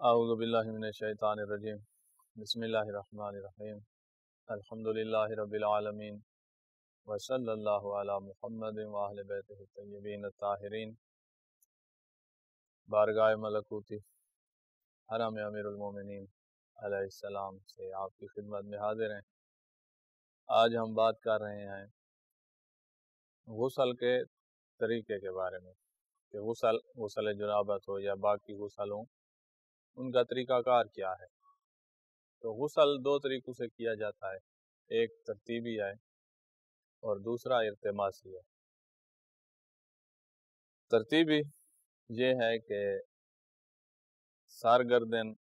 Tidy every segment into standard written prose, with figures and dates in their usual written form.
اعوذ باللہ من الشیطان الرجیم بسم اللہ الرحمن الرحیم الحمدللہ رب العالمین وصلی اللہ علی محمد وآل بیتہ الطیبین الطاہرین۔ بارگاہ ملکوتی حرم امیر المومنین علیہ السلام سے آپ کی خدمت میں حاضر ہیں۔ آج ہم بات کر رہے ہیں غسل کے طریقے کے بارے میں کہ غسل جنابت ہو یا باقی غسل ہوں، ان کا طریقہ کار کیا ہے۔ تو غسل دو طریقوں سے کیا جاتا ہے، ایک ترتیبی ہے اور دوسرا التماسی ہے۔ ترتیبی یہ ہے کہ سر گردن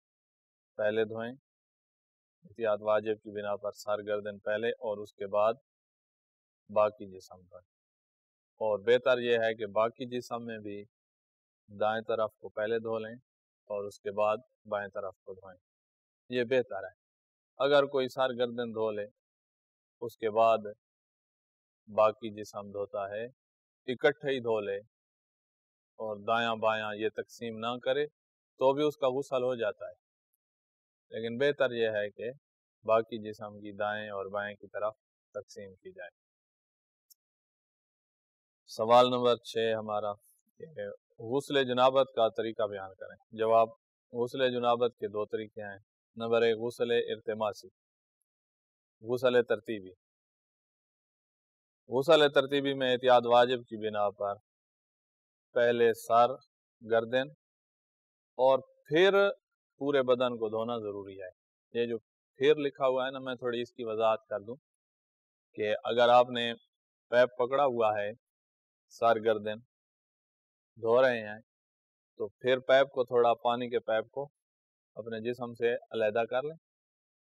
پہلے دھوئیں، احتیاط واجب کی بنا پر سر گردن پہلے اور اس کے بعد باقی جسم دھوئیں، اور بہتر یہ ہے کہ باقی جسم میں بھی دائیں طرف کو پہلے دھو لیں اور اس کے بعد بائیں طرف کو دھوئیں، یہ بہتر ہے۔ اگر کوئی سر گردن دھو لے اس کے بعد باقی جسم دھوتا ہے، اکٹھے ہی دھو لے اور دایاں بایاں یہ تقسیم نہ کرے تو بھی اس کا غسل ہو جاتا ہے، لیکن بہتر یہ ہے کہ باقی جسم کی دائیں اور بائیں کی طرف تقسیم کی جائے۔ سوال نمبر 6 ہمارا کہ غسل جنابت کا طریقہ بیان کریں۔ جواب: غسل جنابت کے دو طریقے ہیں۔ نمبر 1 غسل التماسی، غسل ترتیبی۔ غسل ترتیبی میں احتیاط واجب کی بنا پر پہلے سر گردن اور پھر پورے بدن کو دھونا ضروری ہے۔ یہ جو پھر لکھا ہوا ہے نا، میں تھوڑی اس کی وضاحت کر دوں کہ اگر آپ نے پیپ پکڑا ہوا ہے، سر گردن دھو رہے ہیں، تو پھر پیپ کو تھوڑا پانی کے پیپ کو اپنے جسم سے علیحدہ کر لیں،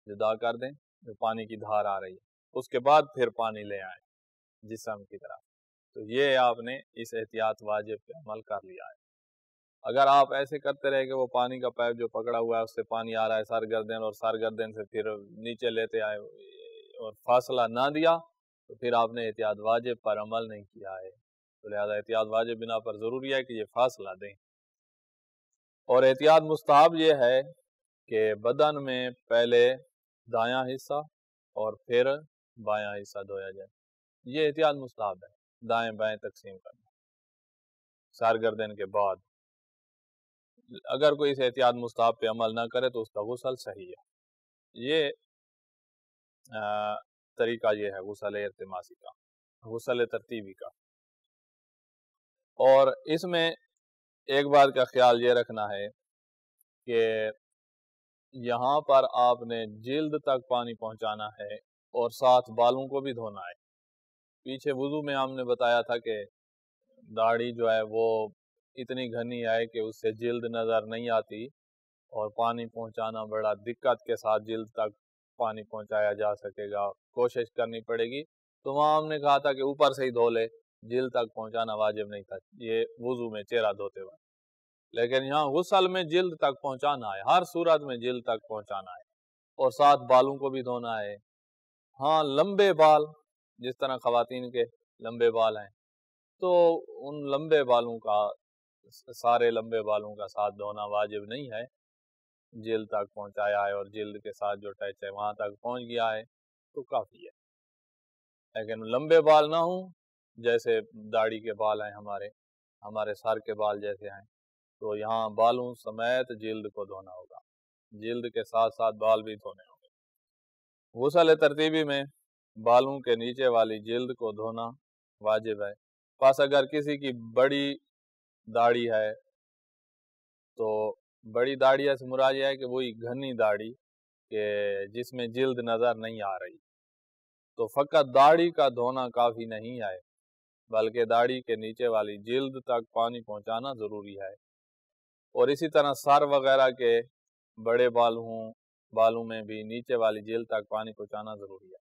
جدا کر دیں جو پانی کی دھار آ رہی ہے، اس کے بعد پھر پانی لے آئیں جسم کی طرف۔ تو یہ آپ نے اس احتیاط واجب پہ عمل کر لیا ہے۔ اگر آپ ایسے کرتے رہے کہ وہ پانی کا پیپ جو پکڑا ہوا ہے اس سے پانی آ رہا ہے سر گردن، اور سر گردن سے پھر نیچے لیتے آئے اور فاصلہ نہ دیا، تو پھر آپ نے احتیاط واجب پر عمل نہیں کیا ہے۔ تو لہذا احتیاط واجب بنا پر ضروری ہے کہ یہ فاصلہ دیں۔ اور احتیاط مستحب یہ ہے کہ بدن میں پہلے دایاں حصہ اور پھر بایاں حصہ دھویا جائے، یہ احتیاط مستحب ہے، دائیں بائیں تقسیم کرنا سر گردن کے بعد۔ اگر کوئی اس احتیاط مستحب پہ عمل نہ کرے تو اس کا غسل صحیح ہے۔ یہ طریقہ یہ ہے غسل التماسی کا، غسل ترتیبی کا۔ اور اس میں ایک بات کا خیال یہ رکھنا ہے کہ یہاں پر آپ نے جلد تک پانی پہنچانا ہے اور ساتھ بالوں کو بھی دھونا ہے۔ پیچھے وضو میں ہم نے بتایا تھا کہ داڑھی جو ہے وہ اتنی گھنی ہے کہ اس سے جلد نظر نہیں آتی اور پانی پہنچانا بڑا دقت کے ساتھ جلد تک پانی پہنچایا جا سکے گا، کوشش کرنی پڑے گی۔ تو وہاں ہم نے کہا تھا کہ اوپر سے ہی دھو لے، جلد تک پہنچانا واجب نہیں تھا، یہ وضو میں چہرہ دھوتے وقت۔ لیکن یہاں غسل میں جلد تک پہنچانا ہے، ہر صورت میں جلد تک پہنچانا ہے، اور ساتھ بالوں کو بھی دھونا ہے۔ ہاں، لمبے بال، جس طرح خواتین کے لمبے بال ہیں، تو ان لمبے بالوں کا، سارے لمبے بالوں کا ساتھ دھونا واجب نہیں ہے۔ جلد تک پہنچایا ہے اور جلد کے ساتھ جو ٹچ ہے وہاں تک پہنچ گیا ہے تو کافی ہے۔ لیکن لمبے بال نہ ہوں، جیسے داڑھی کے بال ہیں، ہمارے سر کے بال جیسے ہیں، تو یہاں بالوں سمیت جلد کو دھونا ہوگا، جلد کے ساتھ ساتھ بال بھی دھونے ہوں گے۔ غسل ترتیبی میں بالوں کے نیچے والی جلد کو دھونا واجب ہے۔ پس اگر کسی کی بڑی داڑھی ہے تو بڑی داڑھی سے مراد یہ ہے کہ وہی گھنی داڑھی کہ جس میں جلد نظر نہیں آ رہی، تو فقط داڑھی کا دھونا کافی نہیں ہے، بلکہ داڑھی کے نیچے والی جلد تک پانی پہنچانا ضروری ہے۔ اور اسی طرح سر وغیرہ کے بڑے بال ہوں، بالوں میں بھی نیچے والی جلد تک پانی پہنچانا ضروری ہے۔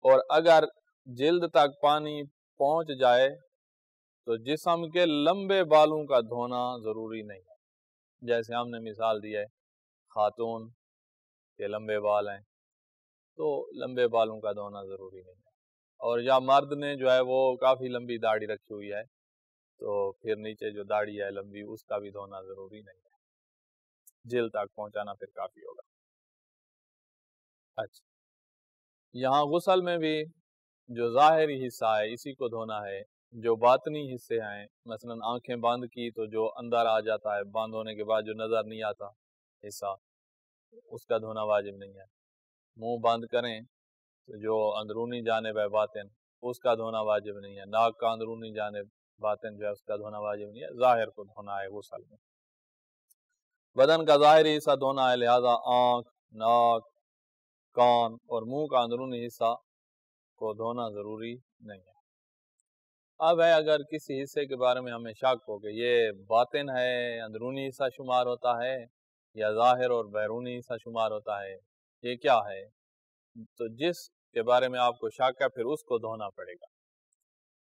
اور اگر جلد تک پانی پہنچ جائے تو جسم کے لمبے بالوں کا دھونا ضروری نہیں ہے۔ جیسے ہم نے مثال دی ہے، خاتون کے لمبے بال ہیں تو لمبے بالوں کا دھونا ضروری نہیں ہے، اور یا مرد نے جو ہے وہ کافی لمبی داڑھی رکھی ہوئی ہے تو پھر نیچے جو داڑھی ہے لمبی، اس کا بھی دھونا ضروری نہیں ہے۔ جلد تک پہنچانا پھر کافی ہوگا۔ اچھا، یہاں غسل میں بھی جو ظاہری حصہ ہے اسی کو دھونا ہے، جو باطنی حصے ہیں مثلا آنکھیں بند کی تو جو اندر آ جاتا ہے، بند ہونے کے بعد جو نظر نہیں آتا حصہ، اس کا دھونا واجب نہیں ہے۔ منہ بند کریں تو جو اندرونی جانب ہے باطن، اس کا دھونا واجب نہیں ہے۔ ناک کا اندرونی جانب باطن جو ہے اس کا دھونا واجب نہیں ہے، ظاہر کو دھونا ہے غسل میں۔ بدن کا ظاہری حصہ دھونا ہے، لہذا آنکھ، ناک، کان اور منہ کا اندرونی حصہ کو دھونا ضروری نہیں ہے۔ اب ہے اگر کسی حصے کے بارے میں ہمیں شک ہو کہ یہ باطن ہے، اندرونی حصہ شمار ہوتا ہے، یا ظاہر اور بیرونی حصہ شمار ہوتا ہے، یہ کیا ہے، تو جس کے بارے میں آپ کو شک ہے پھر اس کو دھونا پڑے گا۔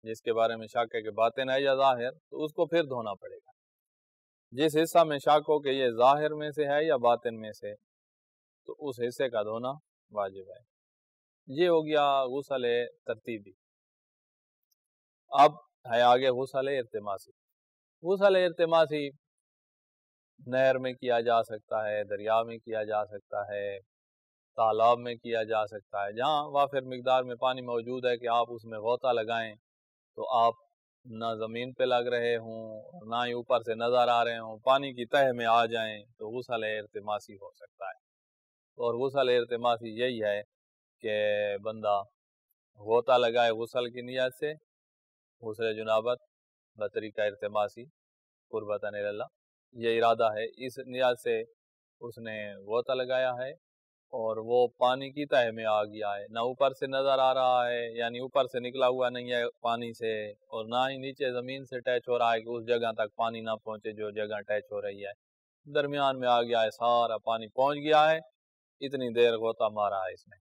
جس کے بارے میں شک ہے کہ باطن ہے یا ظاہر، تو اس کو پھر دھونا پڑے گا۔ جس حصہ میں شک ہو کہ یہ ظاہر میں سے ہے یا باطن میں سے، تو اس حصے کا دھونا واجب ہے۔ یہ ہو گیا غسل ترتیبی۔ اب ہے آگے غسل ارتماسی۔ غسل ارتماسی نہر میں کیا جا سکتا ہے، دریا میں کیا جا سکتا ہے، تالاب میں کیا جا سکتا ہے، جہاں وافر مقدار میں پانی موجود ہے کہ آپ اس میں غوطہ لگائیں تو آپ نہ زمین پہ لگ رہے ہوں اور نہ ہی اوپر سے نظر آ رہے ہوں، پانی کی تہہ میں آ جائیں، تو غسل ارتماسی ہو سکتا ہے۔ اور غسل ارتماسی یہی ہے کہ بندہ غوطہ لگائے غسل کی نیت سے، غسل جنابت بطریقہ ارتماسی قربتاً اللہ، یہ ارادہ ہے، اس نیت سے اس نے غوطہ لگایا ہے اور وہ پانی کی تہہ میں آ گیا ہے، نہ اوپر سے نظر آ رہا ہے، یعنی اوپر سے نکلا ہوا نہیں ہے پانی سے، اور نہ ہی نیچے زمین سے ٹچ ہو رہا ہے کہ اس جگہ تک پانی نہ پہنچے جو جگہ ٹچ ہو رہی ہے، درمیان میں آ گیا ہے، سارا پانی پہنچ گیا ہے، اتنی دیر غوطہ مارا ہے اس نے،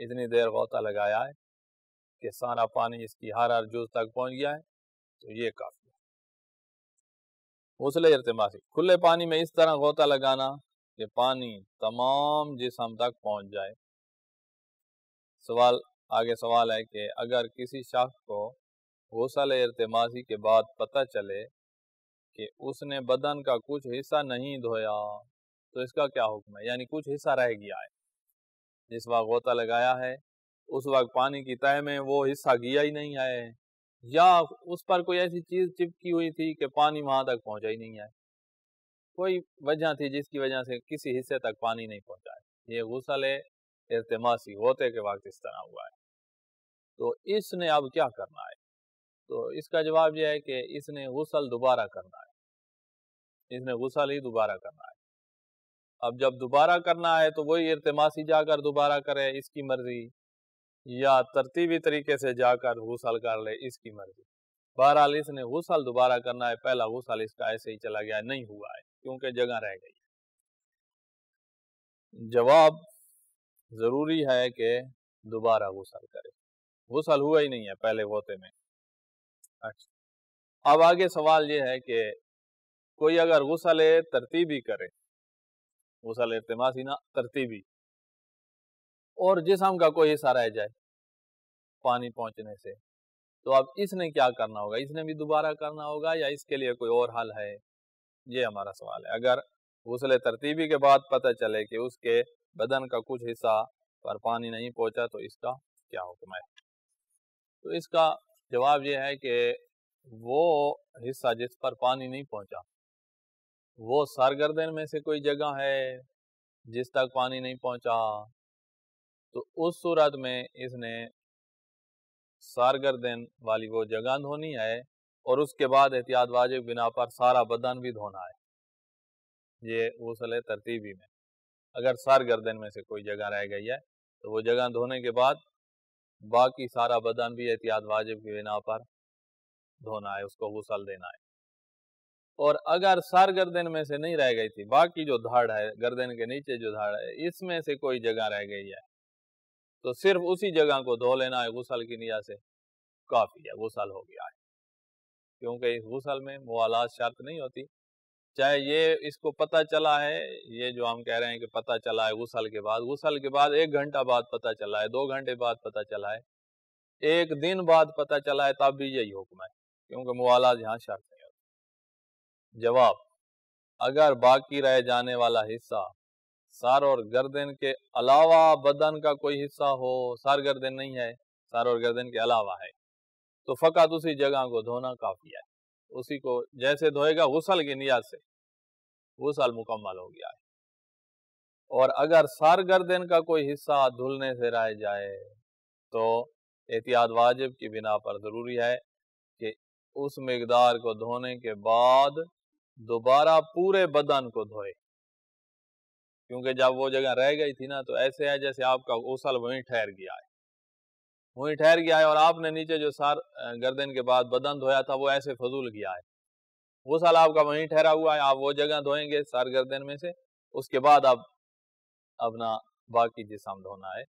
اتنی دیر غوطہ لگایا ہے کہ سارا پانی اس کی ہر جز تک پہنچ گیا ہے، تو یہ کافی ہے۔ غسل ارتماسی، کھلے پانی میں اس طرح غوطہ لگانا کہ پانی تمام جسم تک پہنچ جائے۔ آگے سوال ہے کہ اگر کسی شخص کو غسل ارتماسی کے بعد پتہ چلے کہ اس نے بدن کا کچھ حصہ نہیں دھویا تو اس کا کیا حکم ہے، یعنی کچھ حصہ رہ گیا ہے، جس وقت غوطہ لگایا ہے اس وقت پانی کی تہہ میں وہ حصہ گیا ہی نہیں ہے، یا اس پر کوئی ایسی چیز چپکی ہوئی تھی کہ پانی وہاں تک پہنچا ہی نہیں ہے، کوئی وجہ تھی جس کی وجہ سے کسی حصے تک پانی نہیں پہنچا ہے، یہ غسل ارتماسی غوطے کے وقت اس طرح ہوا ہے، تو اس نے اب کیا کرنا ہے، تو اس کا جواب یہ ہے کہ اس نے غسل دوبارہ کرنا ہے، اس نے غسل ہی دوبارہ کرنا ہے۔ اب جب دوبارہ کرنا ہے تو وہی ارتماسی جا کر دوبارہ کرے، اس کی مرضی، یا ترتیبی طریقے سے جا کر غسل کر لے، اس کی مرضی۔ بہرحال اس نے غسل دوبارہ کرنا ہے، پہلا غسل اس کا ایسے ہی چلا گیا، نہیں ہوا ہے کیونکہ جگہ رہ گئی۔ جواب ضروری ہے کہ دوبارہ غسل کرے، غسل ہوا ہی نہیں ہے پہلے غوطے میں۔ اچھا، اب آگے سوال یہ ہے کہ کوئی اگر غسل ترتیبی کرے، غسل ارتماسی نہ ترتیبی، اور جسم کا کوئی حصہ رہ جائے پانی پہنچنے سے، تو اب اس نے کیا کرنا ہوگا، اس نے بھی دوبارہ کرنا ہوگا یا اس کے لیے کوئی اور حل ہے، یہ ہمارا سوال ہے۔ اگر غسل ترتیبی کے بعد پتہ چلے کہ اس کے بدن کا کچھ حصہ پر پانی نہیں پہنچا تو اس کا کیا حکم ہے، تو اس کا جواب یہ ہے کہ وہ حصہ جس پر پانی نہیں پہنچا وہ سرگردن میں سے کوئی جگہ ہے جس تک پانی نہیں پہنچا، تو اس صورت میں اس نے سرگردن والی وہ جگہ دھونی ہے، اور اس کے بعد احتیاط واجب بنا پر سارا بدن بھی دھونا ہے۔ یہ غسل ترتیبی میں اگر سرگردن میں سے کوئی جگہ رہ گئی ہے تو وہ جگہ دھونے کے بعد باقی سارا بدن بھی احتیاط واجب کی بنا پر دھونا ہے، اس کو غسل دینا ہے۔ اور اگر سرگردن میں سے نہیں رہ گئی تھی، باقی جو دھڑ ہے گردن کے نیچے جو دھڑ ہے اس میں سے کوئی جگہ رہ گئی ہے، تو صرف اسی جگہ کو دھو لینا ہے غسل کی نیت سے، کافی ہے، غسل ہو گیا ہے، کیونکہ اس غسل میں موالات شرط نہیں ہوتی، چاہے یہ اس کو پتہ چلا ہے، یہ جو ہم کہہ رہے ہیں کہ پتہ چلا ہے غسل کے بعد 1 گھنٹہ بعد پتہ چلا ہے، 2 گھنٹے بعد پتہ چلا ہے، 1 دن بعد پتہ چلا ہے، تب بھی یہی حکم ہے، کیونکہ موالات یہاں شرط نہیں ہوتی۔ جواب، اگر باقی رہ جانے والا حصہ سر اور گردن کے علاوہ بدن کا کوئی حصہ ہو، سر گردن نہیں ہے، سر اور گردن کے علاوہ ہے، تو فقط اسی جگہ کو دھونا کافی ہے. اسی کو جیسے دھوئے گا غسل کی نیت سے، غسل مکمل ہو گیا ہے. اور اگر سر گردن کا کوئی حصہ دھلنے سے رہ جائے تو احتیاط واجب کی بنا پر ضروری ہے کہ اس مقدار کو دھونے کے بعد دوبارہ پورے بدن کو دھوئے، کیونکہ جب وہ جگہ رہ گئی تھی نا تو ایسے ہے جیسے آپ کا غسل وہیں ٹھہر گیا ہے، اور آپ نے نیچے جو سر گردن کے بعد بدن دھویا تھا وہ ایسے فضول کیا ہے. غسل آپ کا وہیں ٹھہرا ہوا ہے، آپ وہ جگہ دھوئیں گے سر گردن میں سے، اس کے بعد آپ اپنا باقی جسم دھونا ہے.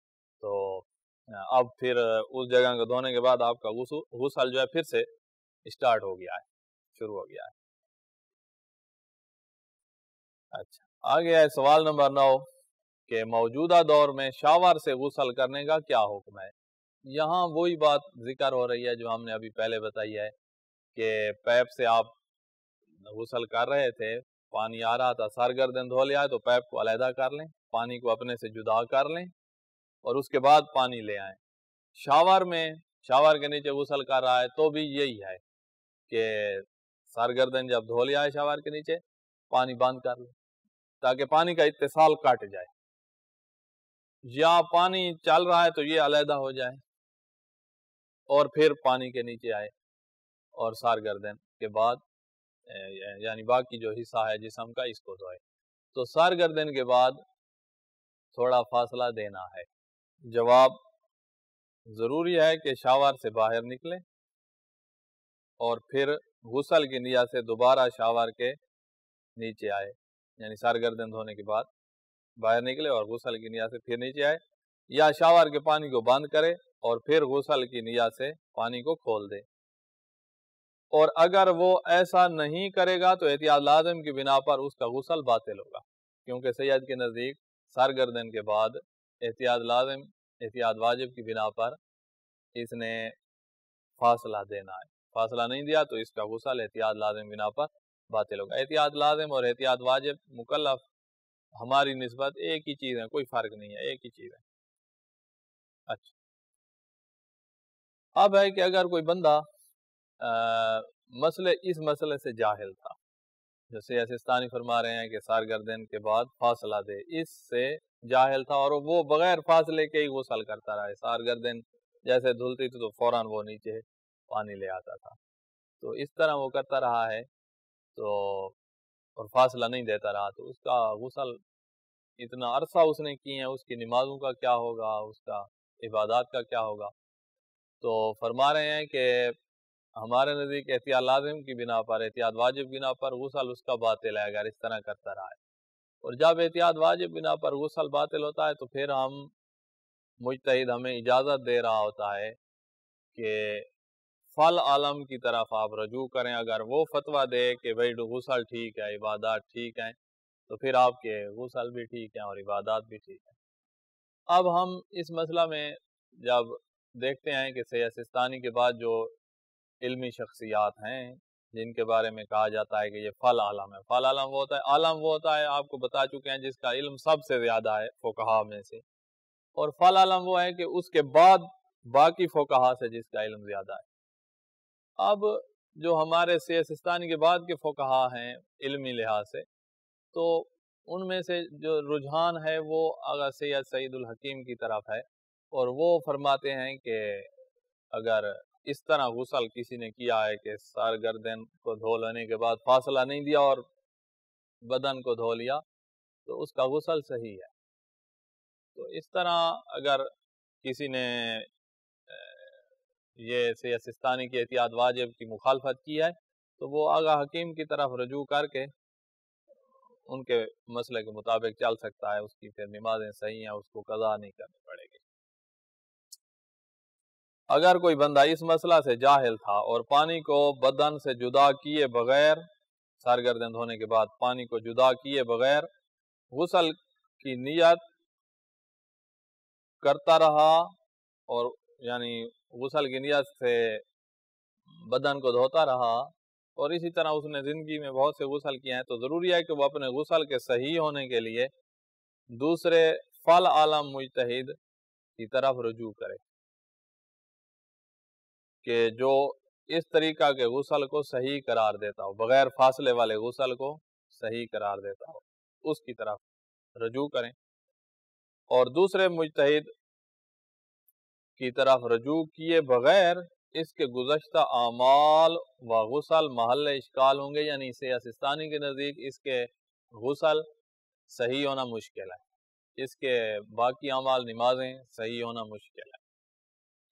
تو اب پھر اس جگہ کو دھونے کے بعد آپ کا غسل جو ہے پھر سے اسٹارٹ ہو گیا ہے، شروع ہو گیا ہے. اچھا، آگے ہے سوال نمبر 9 کہ موجودہ دور میں شاور سے غسل کرنے کا کیا حکم ہے. یہاں وہی بات ذکر ہو رہی ہے جو ہم نے ابھی پہلے بتائی ہے کہ پیپ سے آپ غسل کر رہے تھے، پانی آ رہا تھا، سر گردن دھو لیا ہے تو پیپ کو علیحدہ کر لیں، پانی کو اپنے سے جدا کر لیں اور اس کے بعد پانی لے آئیں. شاور کے نیچے غسل کر رہا ہے تو بھی یہی ہے کہ سر گردن جب دھو لیا ہے شاور کے نیچے، پانی بند کر لیں تاکہ پانی کا اتصال کٹ جائے، یا پانی چل رہا ہے تو یہ علیحدہ ہو جائے اور پھر پانی کے نیچے آئے اور سر گردن کے بعد یعنی باقی جو حصہ ہے جسم کا اس کو دھوئے. تو سر گردن کے بعد تھوڑا فاصلہ دینا ہے. جواب: ضروری ہے کہ شاور سے باہر نکلے اور پھر غسل کی نیت سے دوبارہ شاور کے نیچے آئے، یعنی سر گردن دھونے کے بعد باہر نکلے اور غسل کی نیت سے پھر نیچے آئے، یا شاور کے پانی کو بند کرے اور پھر غسل کی نیت سے پانی کو کھول دے. اور اگر وہ ایسا نہیں کرے گا تو احتیاط لازم کی بنا پر اس کا غسل باطل ہوگا، کیونکہ سید کے نزدیک سر گردن کے بعد احتیاط واجب کی بنا پر اس نے فاصلہ دینا ہے. فاصلہ نہیں دیا تو اس کا غسل احتیاط لازم بنا پر باطل ہوگا. احتیاط لازم اور احتیاط واجب مکلف ہماری نسبت ایک ہی چیز ہے، کوئی فرق نہیں ہے، ایک ہی چیز ہے. اچھا، اب ہے کہ اگر کوئی بندہ اس مسئلے سے جاہل تھا، جیسے سستانی فرما رہے ہیں کہ سر گردن کے بعد فاصلہ دے، اس سے جاہل تھا اور وہ بغیر فاصلے کے ہی غسل کرتا رہا ہے، سر گردن جیسے دھلتی تھی تو فوراً وہ نیچے پانی لے آتا تھا، تو اس طرح وہ کرتا رہا ہے تو اور فاصلہ نہیں دیتا رہا، تو اس کا غسل اتنا عرصہ اس نے کی ہیں، اس کی نمازوں کا کیا ہوگا، اس کا عبادات کا کیا ہوگا. تو فرما رہے ہیں کہ ہمارے نزدیک احتیاط لازم کی بنا پر، احتیاط واجب بنا پر غسل اس کا باطل ہے اگر اس طرح کرتا رہا ہے. اور جب احتیاط واجب بنا پر غسل باطل ہوتا ہے تو پھر مجتہد ہمیں اجازت دے رہا ہوتا ہے کہ فل عالم کی طرف آپ رجوع کریں. اگر وہ فتویٰ دے کہ بھائی غسل ٹھیک ہے، عبادات ٹھیک ہیں، تو پھر آپ کے غسل بھی ٹھیک ہیں اور عبادات بھی ٹھیک ہیں. اب ہم اس مسئلہ میں جب دیکھتے ہیں کہ سید سستانی کے بعد جو علمی شخصیات ہیں جن کے بارے میں کہا جاتا ہے کہ یہ فل عالم ہے، فل عالم وہ ہوتا ہے، عالم وہ ہوتا ہے آپ کو بتا چکے ہیں جس کا علم سب سے زیادہ ہے فقہا میں سے، اور فل عالم وہ ہے کہ اس کے بعد باقی فقہا سے جس کا علم زیادہ ہے. اب جو ہمارے سید سستانی کے بعد کے فقہا ہیں علمی لحاظ سے، تو ان میں سے جو رجحان ہے وہ آغا سید سعید الحکیم کی طرف ہے، اور وہ فرماتے ہیں کہ اگر اس طرح غسل کسی نے کیا ہے کہ سر گردن کو دھو لینے کے بعد فاصلہ نہیں دیا اور بدن کو دھو لیا تو اس کا غسل صحیح ہے. تو اس طرح اگر کسی نے یہ سید سستانی کی احتیاط واجب کی مخالفت کی ہے تو وہ آغا حکیم کی طرف رجوع کر کے ان کے مسئلے کے مطابق چل سکتا ہے، اس کی پھر نمازیں صحیح ہیں، اس کو قضا نہیں کرنی پڑے گی. اگر کوئی بندہ اس مسئلہ سے جاہل تھا اور پانی کو بدن سے جدا کیے بغیر، سر گردن دھونے کے بعد پانی کو جدا کیے بغیر غسل کی نیت کرتا رہا، اور یعنی غسل کی نیت سے بدن کو دھوتا رہا اور اسی طرح اس نے زندگی میں بہت سے غسل کیے ہیں، تو ضروری ہے کہ وہ اپنے غسل کے صحیح ہونے کے لیے دوسرے فل عالم مجتہد کی طرف رجوع کرے کہ جو اس طریقہ کے غسل کو صحیح قرار دیتا ہو، بغیر فاصلے والے غسل کو صحیح قرار دیتا ہو، اس کی طرف رجوع کریں، اور دوسرے مجتہد کی طرف رجوع کیے بغیر اس کے گزشتہ اعمال و غسل محل اشکال ہوں گے، یعنی سیاستانی کے نزدیک اس کے غسل صحیح ہونا مشکل ہے، اس کے باقی اعمال نمازیں صحیح ہونا مشکل ہے،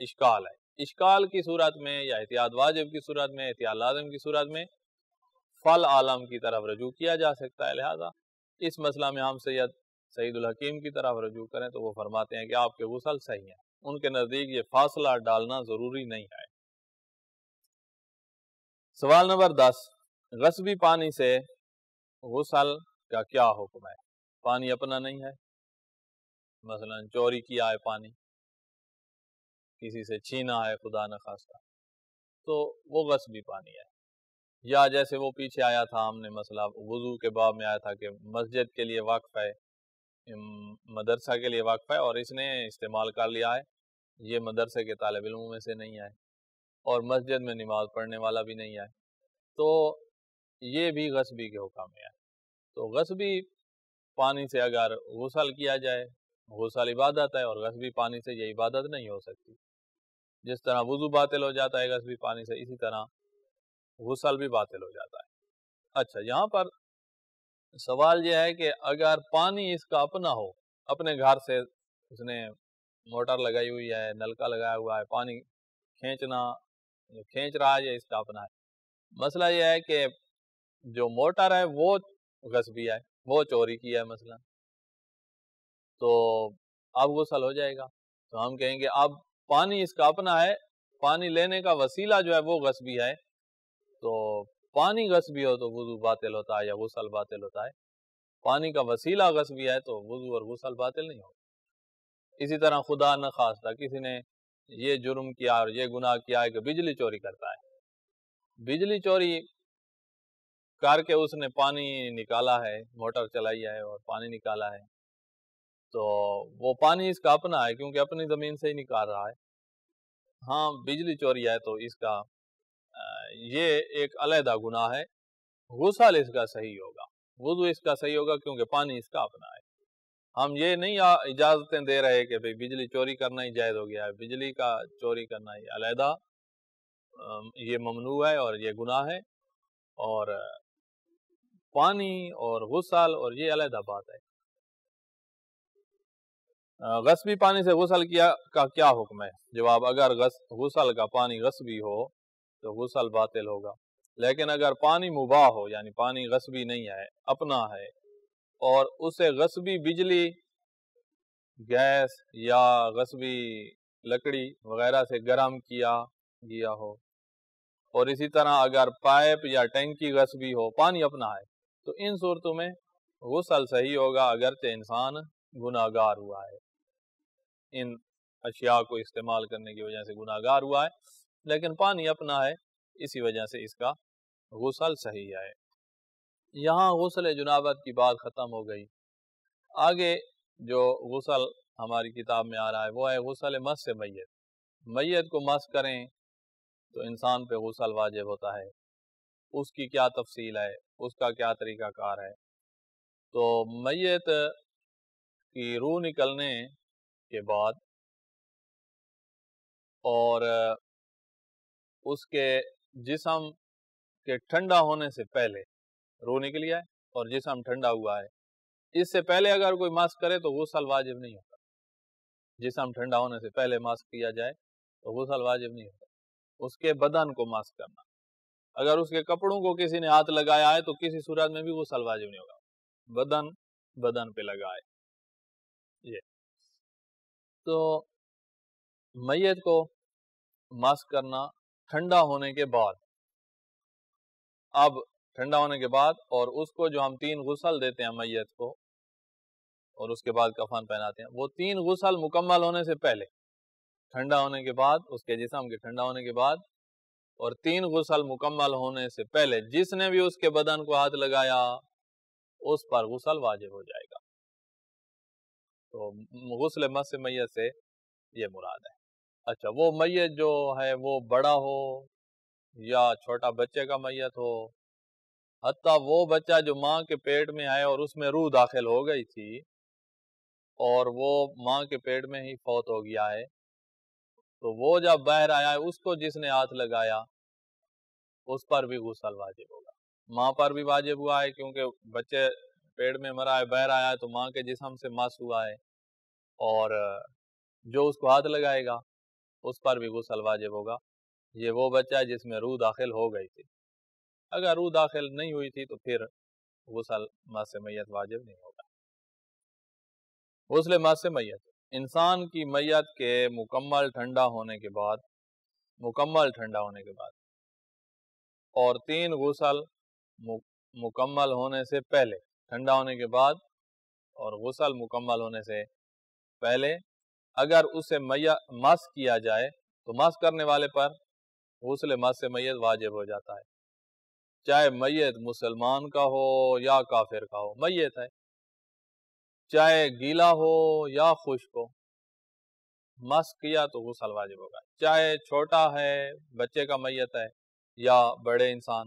اشکال ہے۔ اشکال کی صورت میں یا احتیاط واجب کی صورت میں، احتیاط لازم کی صورت میں فل عالم کی طرف رجوع کیا جا سکتا ہے۔ لہذا اس مسئلہ میں ہم سید سعید الحکیم کی طرف رجوع کریں تو وہ فرماتے ہیں کہ آپ کے غسل صحیح ہیں، ان کے نزدیک یہ فاصلہ ڈالنا ضروری نہیں ہے۔ سوال نمبر 10، غصبی پانی سے غسل کا کیا حکم ہے؟ پانی اپنا نہیں ہے، مثلا چوری کیا ہے پانی، کسی سے چھینا ہے خدا نخواستہ، تو وہ غصبی پانی ہے۔ یا جیسے وہ پیچھے آیا تھا، ہم نے مسئلہ وضو کے باب میں آیا تھا کہ مسجد کے لیے وقف ہے، مدرسہ کے لیے وقف ہے، اور اس نے استعمال کر لیا ہے، یہ مدرسے کے طالب علموں میں سے نہیں ہے اور مسجد میں نماز پڑھنے والا بھی نہیں ہے، تو یہ بھی غصبی کے حکم میں ہے۔ تو غصبی پانی سے اگر غسل کیا جائے، غسل عبادت ہے، اور غصبی پانی سے یہ عبادت نہیں ہو سکتی۔ جس طرح وضو باطل ہو جاتا ہے غصبی پانی سے، اسی طرح غسل بھی باطل ہو جاتا ہے۔ اچھا، یہاں پر سوال یہ ہے کہ اگر پانی اس کا اپنا ہو، اپنے گھر سے اس نے موٹر لگائی ہوئی ہے، نلکا لگایا ہوا ہے، پانی کھینچ رہا ہے، یہ اس کا اپنا ہے۔ مسئلہ یہ ہے کہ جو موٹر ہے وہ غصبی ہے، وہ چوری کیا ہے مثلا، تو اب غسل ہو جائے گا، تو ہم کہیں گے اب پانی اس کا اپنا ہے، پانی لینے کا وسیلہ جو ہے وہ غصبی ہے، تو پانی غصبی ہو تو وضو باطل ہوتا ہے یا غسل باطل ہوتا ہے، پانی کا وسیلہ غصبی ہے تو وضو اور غسل باطل نہیں ہوتا۔ اسی طرح خدا نخواستہ کسی نے یہ جرم کیا اور یہ گناہ کیا ہے کہ بجلی چوری کرتا ہے، بجلی چوری کر کے اس نے پانی نکالا ہے، موٹر چلائی ہے اور پانی نکالا ہے، تو وہ پانی اس کا اپنا ہے کیونکہ اپنی زمین سے ہی نکال رہا ہے۔ ہاں بجلی چوری ہے تو اس کا یہ ایک علیحدہ گناہ ہے، غسل اس کا صحیح ہوگا، وضو اس کا صحیح ہوگا کیونکہ پانی اس کا اپنا ہے۔ ہم یہ نہیں اجازتیں دے رہے کہ بھئی بجلی چوری کرنا ہی جائز ہو گیا ہے، بجلی کا چوری کرنا ہی علیحدہ یہ ممنوع ہے اور یہ گناہ ہے، اور پانی اور غسل اور یہ علیحدہ بات ہے۔ غصبی پانی سے غسل کا کیا حکم ہے؟ جواب، اگر غسل کا پانی غصبی ہو تو غسل باطل ہوگا، لیکن اگر پانی مباح ہو، یعنی پانی غصبی نہیں ہے، اپنا ہے، اور اسے غصبی بجلی، گیس یا غصبی لکڑی وغیرہ سے گرم کیا گیا ہو، اور اسی طرح اگر پائپ یا ٹینکی غصبی ہو، پانی اپنا ہے، تو ان صورتوں میں غسل صحیح ہوگا اگرچہ انسان گناہگار ہوا ہے، ان اشیاء کو استعمال کرنے کی وجہ سے گناہگار ہوا ہے، لیکن پانی اپنا ہے، اسی وجہ سے اس کا غسل صحیح ہے۔ یہاں غسل جنابت کی بات ختم ہو گئی۔ آگے جو غسل ہماری کتاب میں آ رہا ہے وہ ہے غسل مس میت۔ میت کو مس کریں تو انسان پہ غسل واجب ہوتا ہے، اس کی کیا تفصیل ہے، اس کا کیا طریقہ کار ہے؟ تو میت کی روح نکلنے کے بعد اور اس کے جسم کے ٹھنڈا ہونے سے پہلے، روح نکلی ہے اور جسم ٹھنڈا ہوا ہے، اس سے پہلے اگر کوئی مس کرے تو غسل واجب نہیں ہوتا۔ جسم ٹھنڈا ہونے سے پہلے مس کیا جائے تو غسل واجب نہیں ہوتا۔ اس کے بدن کو مس کرنا، اگر اس کے کپڑوں کو کسی نے ہاتھ لگایا ہے تو کسی صورت میں بھی غسل واجب نہیں ہوگا، بدن پہ لگائے۔ یہ تو میت کو مس کرنا ٹھنڈا ہونے کے بعد، اب ٹھنڈا ہونے کے بعد، اور اس کو جو ہم 3 غسل دیتے ہیں میت کو اور اس کے بعد کفن پہناتے ہیں، وہ 3 غسل مکمل ہونے سے پہلے، ٹھنڈا ہونے کے بعد، اس کے جسم کے ٹھنڈا ہونے کے بعد اور 3 غسل مکمل ہونے سے پہلے جس نے بھی اس کے بدن کو ہاتھ لگایا اس پر غسل واجب ہو جائے گا۔ تو غسل مس میت سے یہ مراد ہے۔ اچھا، وہ میت جو ہے وہ بڑا ہو یا چھوٹا بچے کا میت ہو، حتیٰ وہ بچہ جو ماں کے پیٹ میں ہے اور اس میں روح داخل ہو گئی تھی اور وہ ماں کے پیٹ میں ہی فوت ہو گیا ہے، تو وہ جب باہر آیا ہے اس کو جس نے ہاتھ لگایا اس پر بھی غسل واجب ہوگا۔ ماں پر بھی واجب ہوا ہے کیونکہ بچے پیٹ میں مرا ہے، باہر آیا ہے تو ماں کے جسم سے مس ہوا ہے، اور جو اس کو ہاتھ لگائے گا اس پر بھی غسل واجب ہوگا۔ یہ وہ بچہ ہے جس میں روح داخل ہو گئی تھی، اگر روح داخل نہیں ہوئی تھی تو پھر غسل مس میت واجب نہیں ہوگا۔ غسل مس میت، انسان کی میت کے مکمل ٹھنڈا ہونے کے بعد اور 3 غسل مکمل ہونے سے پہلے، ٹھنڈا ہونے کے بعد اور غسل مکمل ہونے سے پہلے اگر اسے مس کیا جائے تو مس کرنے والے پر غسل مس میت واجب ہو جاتا ہے، چاہے میت مسلمان کا ہو یا کافر کا ہو، میت ہے، چاہے گیلا ہو یا خشک ہو، مس کیا تو غسل واجب ہوگا، چاہے چھوٹا ہے بچے کا میت ہے یا بڑے انسان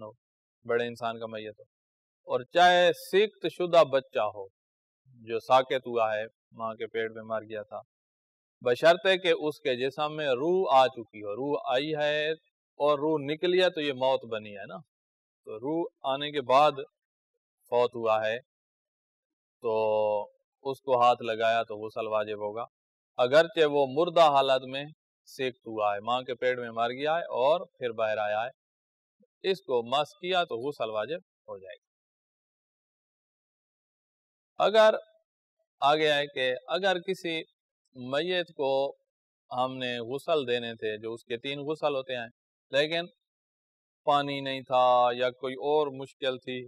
کا میت ہو، اور چاہے سکت شدہ بچہ ہو جو ساکت ہوا ہے، ماں کے پیٹ میں مر گیا تھا، بشرطے کہ اس کے جسم میں روح آ چکی ہو، روح آئی ہے اور روح نکلی ہے تو یہ موت بنی ہے نا، تو روح آنے کے بعد فوت ہوا ہے تو اس کو ہاتھ لگایا تو غسل واجب ہوگا، اگرچہ وہ مردہ حالت میں سیکت ہوا ہے، ماں کے پیٹ میں مر گیا ہے اور پھر باہر آیا ہے، اس کو مس کیا تو غسل واجب ہو جائے گا۔ اگر آگے ہے کہ اگر کسی میت کو ہم نے غسل دینے تھے، جو اس کے 3 غسل ہوتے ہیں، لیکن پانی نہیں تھا یا کوئی اور مشکل تھی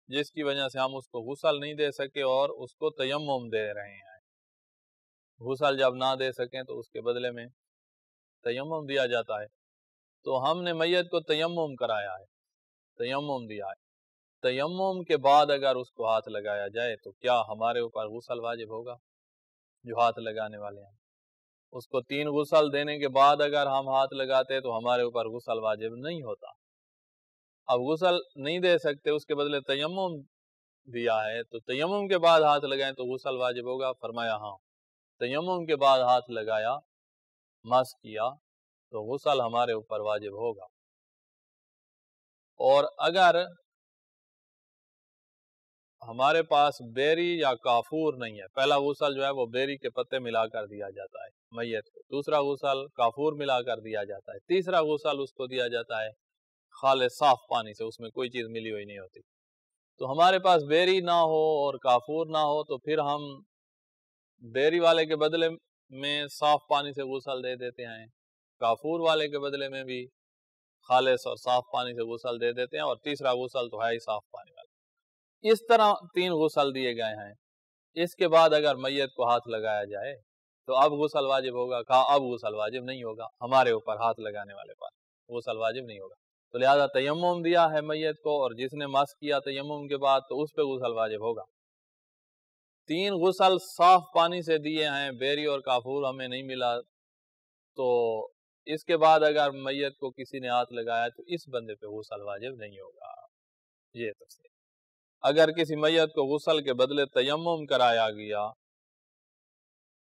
جس کی وجہ سے ہم اس کو غسل نہیں دے سکے اور اس کو تیمم دے رہے ہیں، غسل جب نہ دے سکیں تو اس کے بدلے میں تیمم دیا جاتا ہے، تو ہم نے میت کو تیمم کرایا ہے، تیمم دیا ہے، تیمم کے بعد اگر اس کو ہاتھ لگایا جائے تو کیا ہمارے اوپر غسل واجب ہوگا؟ جو ہاتھ لگانے والے ہیں اس کو 3 غسل دینے کے بعد اگر ہم ہاتھ لگاتے تو ہمارے اوپر غسل واجب نہیں ہوتا، اب غسل نہیں دے سکتے اس کے بدلے تیمم دیا ہے تو تیمم کے بعد ہاتھ لگائیں تو غسل واجب ہوگا؟ فرمایا ہاں، تیمم کے بعد ہاتھ لگایا، مس کیا تو غسل ہمارے اوپر واجب ہوگا۔ اور اگر ہمارے پاس بیری یا کافور نہیں ہے، پہلا غسل جو ہے وہ بیری کے پتے ملا کر دیا جاتا ہے میت کو، دوسرا غسل کافور ملا کر دیا جاتا ہے، تیسرا غسل اس کو دیا جاتا ہے خالص صاف پانی سے، اس میں کوئی چیز ملی ہوئی نہیں ہوتی، تو ہمارے پاس بیری نہ ہو اور کافور نہ ہو تو پھر ہم بیری والے کے بدلے میں صاف پانی سے غسل دے دیتے ہیں، کافور والے کے بدلے میں بھی خالص اور صاف پانی سے غسل دے دیتے ہیں، اور تیسرا غسل تو ہے ہی صاف پانی والا۔ اس طرح 3 غسل دیے گئے ہیں، اس کے بعد اگر میت کو ہاتھ لگایا جائے تو اب غسل واجب ہوگا؟ کہا اب غسل واجب نہیں ہوگا، ہمارے اوپر ہاتھ لگانے والے پر غسل واجب نہیں ہوگا، تو لہذا تیمم دیا ہے میت کو اور جس نے مس کیا تیمم کے بعد تو اس پہ غسل واجب ہوگا۔ 3 غسل صاف پانی سے دیے ہیں، بیری اور کافور ہمیں نہیں ملا، تو اس کے بعد اگر میت کو کسی نے ہاتھ لگایا تو اس بندے پہ غسل واجب نہیں ہوگا۔ یہ تفصیل، اگر کسی میت کو غسل کے بدلے تیمم کرایا گیا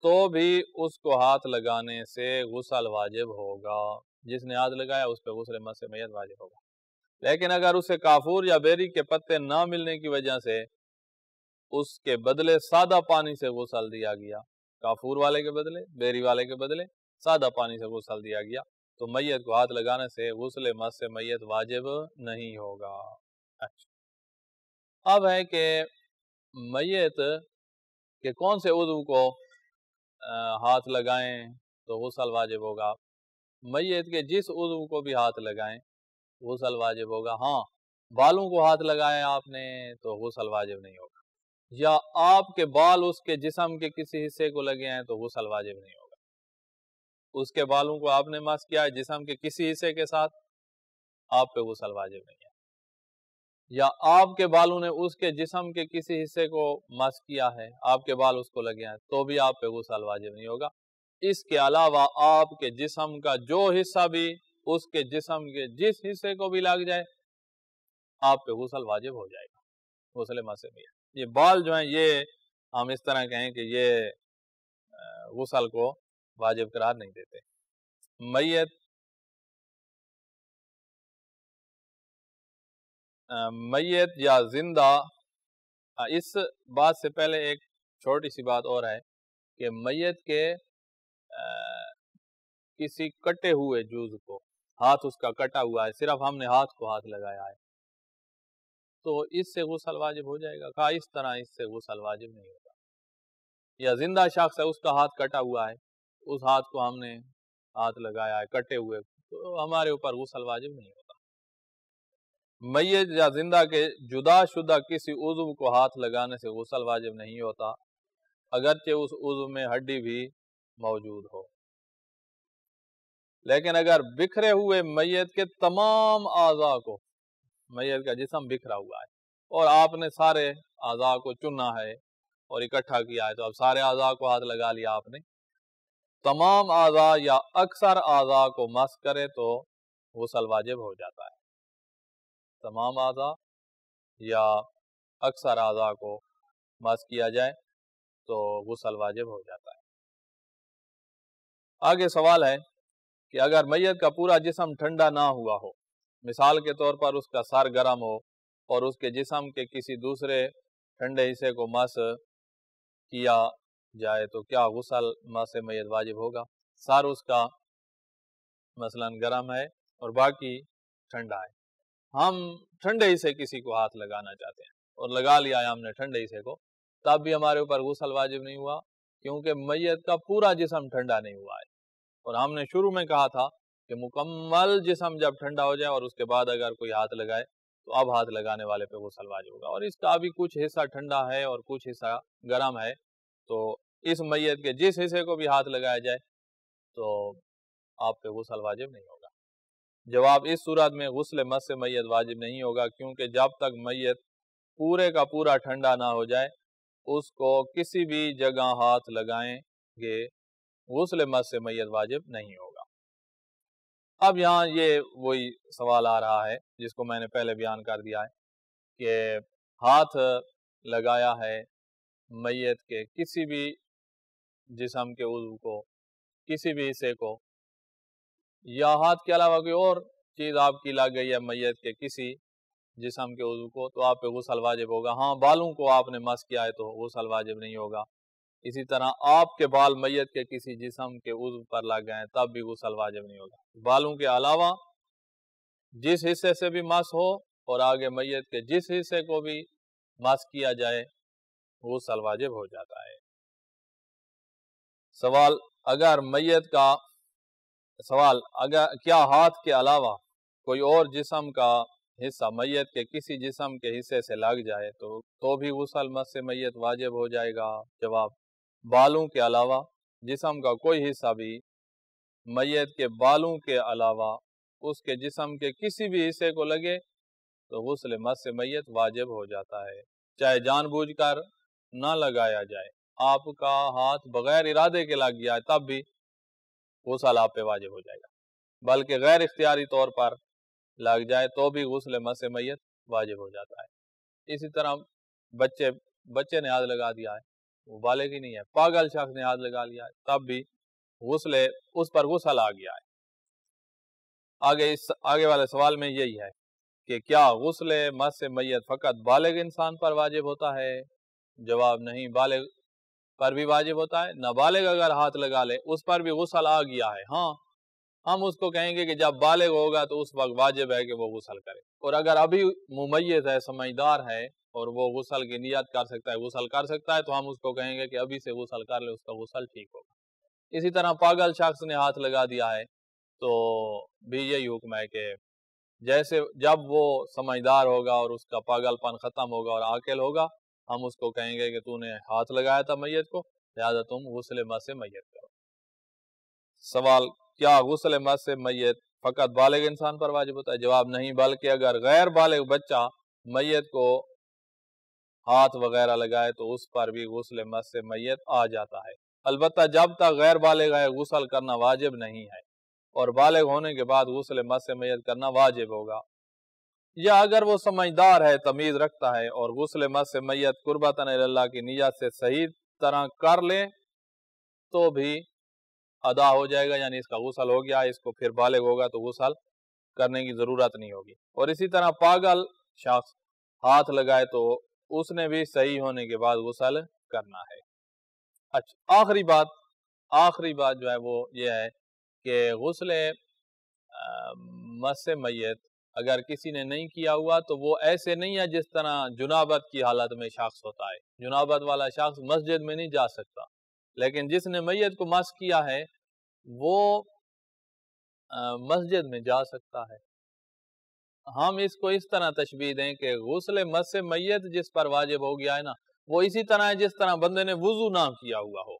تو بھی اس کو ہاتھ لگانے سے غسل واجب ہوگا، جس نے ہاتھ لگایا اس پہ غسل مس میت واجب ہوگا، لیکن اگر اسے کافور یا بیری کے پتے نہ ملنے کی وجہ سے اس کے بدلے سادہ پانی سے غسل دیا گیا، کافور والے کے بدلے، بیری والے کے بدلے سادہ پانی سے غسل دیا گیا، تو میت کو ہاتھ لگانے سے غسل مس میت واجب نہیں ہوگا۔ اچھا، اب ہے کہ میت کہ کون سے عضو کو ہاتھ لگائیں تو غسل واجب ہوگا؟ میت کے جس عضو کو بھی ہاتھ لگائیں غسل واجب ہوگا، ہاں بالوں کو ہاتھ لگائیں آپ نے تو غسل واجب نہیں ہوگا، یا آپ کے بال اس کے جسم کے کسی حصے کو لگے ہیں تو غسل واجب نہیں ہوگا، اس کے بالوں کو آپ نے مس کیا ہے جسم کے کسی حصے کے ساتھ آپ پہ غسل واجب نہیں ہے. یا آپ کے بالوں نے اس کے جسم کے کسی حصے کو مس کیا ہے، آپ کے بال اس کو لگے ہیں، تو بھی آپ پہ غسل واجب نہیں ہوگا. اس کے علاوہ آپ کے جسم کا جو حصہ بھی اس کے جسم کے جس حصے کو بھی لگ جائے آپ پہ غسل واجب ہو جائے گا، غسل مس میں. یہ بال جو ہیں یہ ہم اس طرح کہیں کہ یہ غسل کو واجب قرار نہیں دیتے. میت یا زندہ، اس بات سے پہلے ایک چھوٹی سی بات اور ہے کہ میت کے کسی کٹے ہوئے جز کو، ہاتھ اس کا کٹا ہوا ہے، صرف ہم نے ہاتھ کو ہاتھ لگایا ہے، تو اس سے غسل واجب ہو جائے گا. کہا اس طرح اس سے غسل واجب نہیں ہوگا. یا زندہ شخص ہے، اس کا ہاتھ کٹا ہوا ہے، اس ہاتھ کو ہم نے ہاتھ لگایا ہے کٹے ہوئے، تو ہمارے اوپر غسل واجب نہیں ہوتا. میت یا زندہ کے جدا شدہ کسی عضو کو ہاتھ لگانے سے غسل واجب نہیں ہوتا، اگرچہ اس عضو میں ہڈی بھی موجود ہو. لیکن اگر بکھرے ہوئے میت کے تمام اعضاء کو، میت کا جسم بکھرا ہوا ہے اور آپ نے سارے اعضاء کو چنا ہے اور اکٹھا کیا ہے، تو اب سارے اعضاء کو ہاتھ لگا لیا آپ نے، تمام اعضاء یا اکثر اعضاء کو مس کرے تو غسل واجب ہو جاتا ہے. تمام اعضاء یا اکثر اعضاء کو مس کیا جائے تو غسل واجب ہو جاتا ہے. آگے سوال ہے کہ اگر میت کا پورا جسم ٹھنڈا نہ ہوا ہو، مثال کے طور پر اس کا سر گرم ہو اور اس کے جسم کے کسی دوسرے ٹھنڈے حصے کو مس کیا جائے تو کیا غسل مس میت واجب ہوگا؟ سر اس کا مثلا گرم ہے اور باقی ٹھنڈا ہے، ہم ٹھنڈے حصے کسی کو ہاتھ لگانا چاہتے ہیں اور لگا لیا ہے ہم نے ٹھنڈے حصے کو، تب بھی ہمارے اوپر غسل واجب نہیں ہوا، کیونکہ میت کا پورا جسم ٹھنڈا نہیں ہوا ہے. اور ہم نے شروع میں کہا تھا کہ مکمل جسم جب ٹھنڈا ہو جائے اور اس کے بعد اگر کوئی ہاتھ لگائے تو اب ہاتھ لگانے والے پہ غسل واجب ہوگا. اور اس کا ابھی کچھ حصہ ٹھنڈا ہے اور کچھ حصہ گرم ہے، تو اس میت کے جس حصے کو بھی ہاتھ لگایا جائے تو آپ پہ غسل واجب نہیں ہوگا. جواب، اس صورت میں غسل مس میت واجب نہیں ہوگا، کیونکہ جب تک میت پورے کا پورا ٹھنڈا نہ ہو جائے اس کو کسی بھی جگہ ہاتھ لگائیں گے غسل مس میت واجب نہیں ہوگا. اب یہاں یہ وہی سوال آ رہا ہے جس کو میں نے پہلے بیان کر دیا ہے کہ ہاتھ لگایا ہے میت کے کسی بھی جسم کے عضو کو، کسی بھی حصے کو، یا ہاتھ کے علاوہ کوئی اور چیز آپ کی لگ گئی ہے میت کے کسی جسم کے عضو کو، تو آپ پہ غسل واجب ہوگا. ہاں، بالوں کو آپ نے مس کیا ہے تو غسل واجب نہیں ہوگا. اسی طرح آپ کے بال میت کے کسی جسم کے عضو پر لگ گئے تب بھی غسل واجب نہیں ہوگا. بالوں کے علاوہ جس حصے سے بھی مس ہو اور آگے میت کے جس حصے کو بھی مس کیا جائے غسل واجب ہو جاتا ہے. سوال، اگر کیا ہاتھ کے علاوہ کوئی اور جسم کا حصہ میت کے کسی جسم کے حصے سے لگ جائے تو بھی غسل مس میت واجب ہو جائے گا؟ جواب، بالوں کے علاوہ جسم کا کوئی حصہ بھی میت کے بالوں کے علاوہ اس کے جسم کے کسی بھی حصے کو لگے تو غسل مس میت واجب ہو جاتا ہے، چاہے جان بوجھ کر نہ لگایا جائے. آپ کا ہاتھ بغیر ارادے کے لگ گیا ہے تب بھی غسل آپ پہ واجب ہو جائے گا، بلکہ غیر اختیاری طور پر لگ جائے تو بھی غسل مس میت واجب ہو جاتا ہے. اسی طرح بچے نے ہاتھ لگا دیا ہے، وہ بالغ ہی نہیں ہے، پاگل شخص نے ہاتھ لگا لیا ہے تب بھی اس پر غسل آ گیا ہے. آگے والے سوال میں یہی ہے کہ کیا غسل مس میت فقط بالغ انسان پر واجب ہوتا ہے؟ جواب، نہیں، بالغ پر بھی واجب ہوتا ہے. نابالغ اگر ہاتھ لگا لے اس پر بھی غسل آ گیا ہے، ہاں ہم اس کو کہیں گے کہ جب بالغ ہوگا تو اس وقت واجب ہے کہ وہ غسل کرے. اور اگر ابھی ممیز ہے، سمجھدار ہے اور وہ غسل کی نیت کر سکتا ہے، غسل کر سکتا ہے، تو ہم اس کو کہیں گے کہ ابھی سے غسل کر لے، اس کا غسل ٹھیک ہوگا. اسی طرح پاگل شخص نے ہاتھ لگا دیا ہے تو بھی یہی حکم ہے کہ جیسے جب وہ سمجھدار ہوگا اور اس کا پاگل پن ختم ہوگا اور عاقل ہوگا، ہم اس کو کہیں گے کہ تو نے ہاتھ لگایا تھا میت کو، لہذا تم غسل مس میت کرو. سوال، کیا غسل مس میت فقط بالغ انسان پر واجب ہوتا ہے؟ جواب نہیں، بلکہ اگر غیر بالغ بچہ میت کو ہاتھ وغیرہ لگائے تو اس پر بھی غسل مس میت آ جاتا ہے، البتہ جب تک غیر بالغ ہے غسل کرنا واجب نہیں ہے، اور بالغ ہونے کے بعد غسل مس میت کرنا واجب ہوگا۔ یا اگر وہ سمجھدار ہے، تمیز رکھتا ہے، اور غسل مس میت قربتاً اللہ کی نیت سے صحیح طرح کر لے تو بھی ادا ہو جائے گا، یعنی اس کا غسل ہو گیا، اس کو پھر بالغ ہوگا تو غسل کرنے کی ضرورت نہیں ہوگی۔ اور اسی طرح پاگل شخص ہاتھ لگائے تو اس نے بھی صحیح ہونے کے بعد غسل کرنا ہے۔ اچھا، آخری بات جو ہے وہ یہ ہے کہ غسل مس میت اگر کسی نے نہیں کیا ہوا تو وہ ایسے نہیں ہے جس طرح جنابت کی حالت میں شخص ہوتا ہے۔ جنابت والا شخص مسجد میں نہیں جا سکتا، لیکن جس نے میت کو مس کیا ہے وہ مسجد میں جا سکتا ہے۔ ہم اس کو اس طرح تشبیہ دیں کہ غسل مس میت جس پر واجب ہو گیا ہے نا، وہ اسی طرح ہے جس طرح بندے نے وضو نہ کیا ہوا ہو۔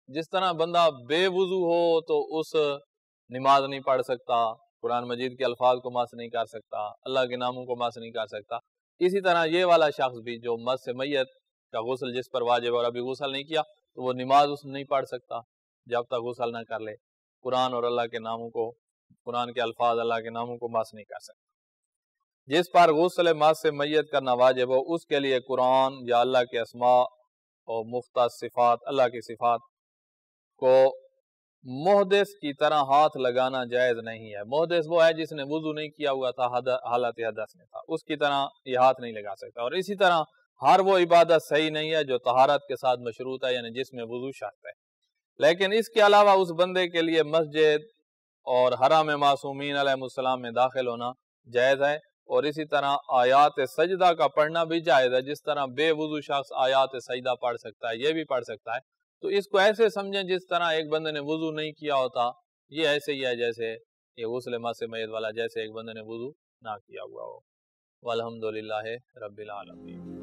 جس طرح بندہ بے وضو ہو تو اس نماز نہیں پڑھ سکتا، قرآن مجید کے الفاظ کو مس نہیں کر سکتا، اللہ کے ناموں کو مس نہیں کر سکتا، اسی طرح یہ والا شخص بھی جو مس میت کا غسل جس پر واجب اور ابھی غسل نہیں کیا تو وہ نماز اس نہیں پڑھ سکتا جب تک غسل نہ کر لے، قرآن اور اللہ کے ناموں کو، قرآن کے الفاظ اللہ کے ناموں کو مس نہیں کر سکتا۔ جس پر غسل مس میت کرنا واجب ہو اس کے لیے قرآن یا اللہ کے اسماء اور مختص صفات، اللہ کی صفات کو محدث کی طرح ہاتھ لگانا جائز نہیں ہے۔ محدث وہ ہے جس نے وضو نہیں کیا ہوا تھا، حالت حدث میں تھا، اس کی طرح یہ ہاتھ نہیں لگا سکتا۔ اور اسی طرح ہر وہ عبادت صحیح نہیں ہے جو طہارت کے ساتھ مشروط ہے، یعنی جس میں وضو شرط ہے۔ لیکن اس کے علاوہ اس بندے کے لیے مسجد اور حرم معصومین علیہ السلام میں داخل ہونا جائز ہے، اور اسی طرح آیات سجدہ کا پڑھنا بھی جائز ہے۔ جس طرح بے وضو شخص آیات سجدہ پڑھ سکتا ہے، یہ بھی پڑھ سکتا ہے۔ تو اس کو ایسے سمجھیں جس طرح ایک بندے نے وضو نہیں کیا ہوتا، یہ ایسے ہی ہے جیسے یہ غسل مس میت والا، جیسے ایک بندے نے وضو نہ کیا ہوا ہو۔ والحمدللہ رب العالمین۔